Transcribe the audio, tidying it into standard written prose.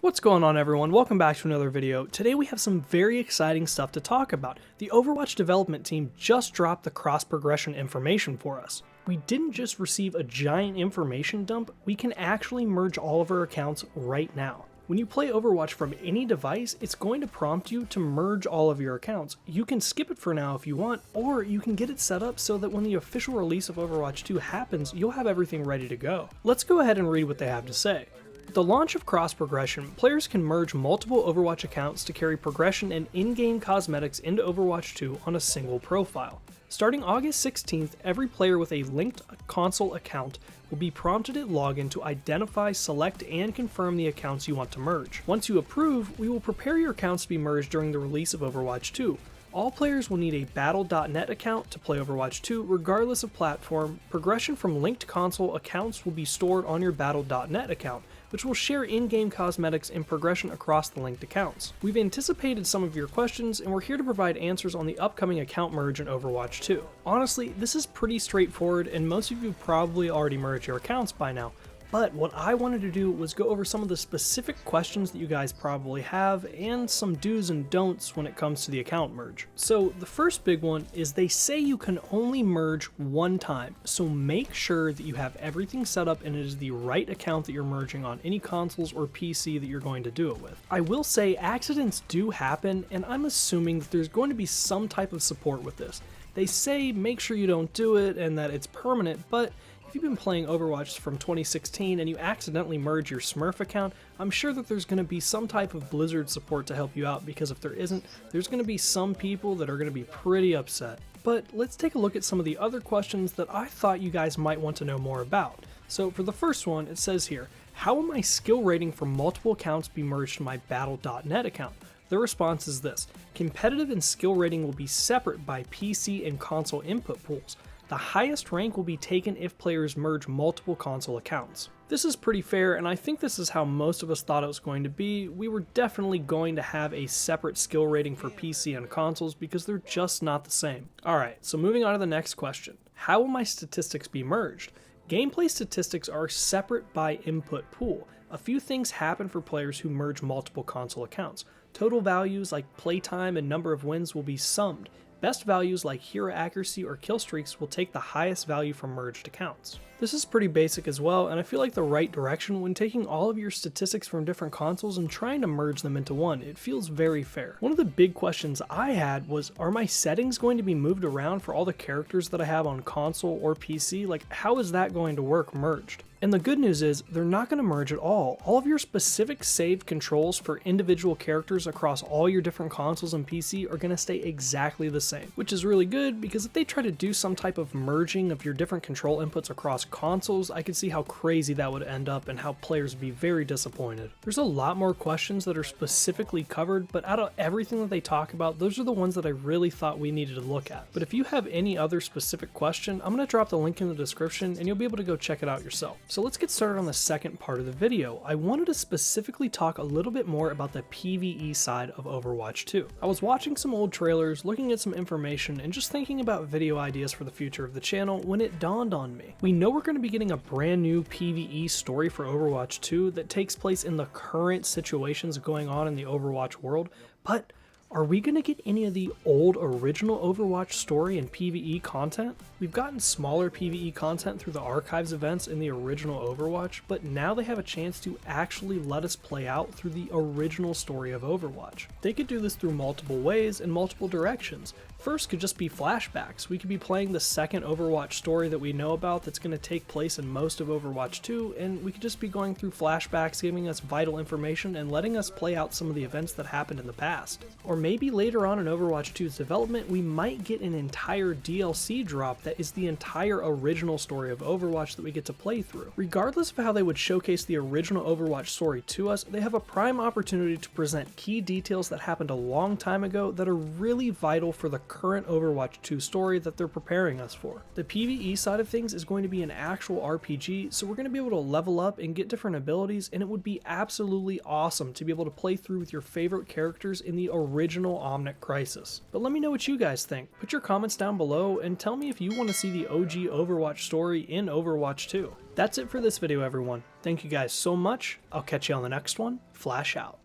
What's going on, everyone? Welcome back to another video. Today we have some very exciting stuff to talk about. The Overwatch development team just dropped the cross-progression information for us. We didn't just receive a giant information dump, we can actually merge all of our accounts right now. When you play Overwatch from any device, it's going to prompt you to merge all of your accounts. You can skip it for now if you want, or you can get it set up so that when the official release of Overwatch 2 happens, you'll have everything ready to go. Let's go ahead and read what they have to say. With the launch of cross-progression, players can merge multiple Overwatch accounts to carry progression and in-game cosmetics into Overwatch 2 on a single profile. Starting August 16th, every player with a linked console account will be prompted at login to identify, select, and confirm the accounts you want to merge. Once you approve, we will prepare your accounts to be merged during the release of Overwatch 2. All players will need a Battle.net account to play Overwatch 2 regardless of platform. Progression from linked console accounts will be stored on your Battle.net account, which will share in-game cosmetics and progression across the linked accounts. We've anticipated some of your questions, and we're here to provide answers on the upcoming account merge in Overwatch 2. Honestly, this is pretty straightforward, and most of you probably already merged your accounts by now. But what I wanted to do was go over some of the specific questions that you guys probably have and some do's and don'ts when it comes to the account merge. So the first big one is they say you can only merge one time, so make sure that you have everything set up and it is the right account that you're merging on any consoles or PC that you're going to do it with. I will say accidents do happen, and I'm assuming that there's going to be some type of support with this. They say make sure you don't do it and that it's permanent, but if you've been playing Overwatch from 2016 and you accidentally merge your Smurf account, I'm sure that there's going to be some type of Blizzard support to help you out, because if there isn't, there's going to be some people that are going to be pretty upset. But let's take a look at some of the other questions that I thought you guys might want to know more about. So for the first one, it says here, how will my skill rating for multiple accounts be merged to my Battle.net account? The response is this: competitive and skill rating will be separate by PC and console input pools. The highest rank will be taken if players merge multiple console accounts. This is pretty fair, and I think this is how most of us thought it was going to be. We were definitely going to have a separate skill rating for PC and consoles because they're just not the same. Alright, so moving on to the next question. How will my statistics be merged? Gameplay statistics are separate by input pool. A few things happen for players who merge multiple console accounts. Total values like playtime and number of wins will be summed. Best values like hero accuracy or kill streaks will take the highest value from merged accounts. This is pretty basic as well, and I feel like the right direction when taking all of your statistics from different consoles and trying to merge them into one. It feels very fair. One of the big questions I had was, are my settings going to be moved around for all the characters that I have on console or PC? Like, how is that going to work merged? And the good news is, they're not going to merge at all. All of your specific saved controls for individual characters across all your different consoles and PC are going to stay exactly the same, which is really good, because if they try to do some type of merging of your different control inputs across consoles, I could see how crazy that would end up and how players would be very disappointed. There's a lot more questions that are specifically covered, but out of everything that they talk about, those are the ones that I really thought we needed to look at. But if you have any other specific question, I'm going to drop the link in the description and you'll be able to go check it out yourself. So let's get started on the second part of the video. I wanted to specifically talk a little bit more about the PvE side of Overwatch 2. I was watching some old trailers, looking at some information, and just thinking about video ideas for the future of the channel when it dawned on me. We know we're going to be getting a brand new PvE story for Overwatch 2 that takes place in the current situations going on in the Overwatch world, but are we going to get any of the old original Overwatch story and PvE content? We've gotten smaller PvE content through the Archives events in the original Overwatch, but now they have a chance to actually let us play out through the original story of Overwatch. They could do this through multiple ways and multiple directions. First could just be flashbacks. We could be playing the second Overwatch story that we know about that's going to take place in most of Overwatch 2, and we could just be going through flashbacks, giving us vital information and letting us play out some of the events that happened in the past. Or maybe later on in Overwatch 2's development, we might get an entire DLC drop that is the entire original story of Overwatch that we get to play through. Regardless of how they would showcase the original Overwatch story to us, they have a prime opportunity to present key details that happened a long time ago that are really vital for the current Overwatch 2 story that they're preparing us for. The PvE side of things is going to be an actual RPG, so we're going to be able to level up and get different abilities, and it would be absolutely awesome to be able to play through with your favorite characters in the original Omnic Crisis. But let me know what you guys think. Put your comments down below and tell me if you want to see the OG Overwatch story in Overwatch 2. That's it for this video, everyone. Thank you guys so much. I'll catch you on the next one. Flash out.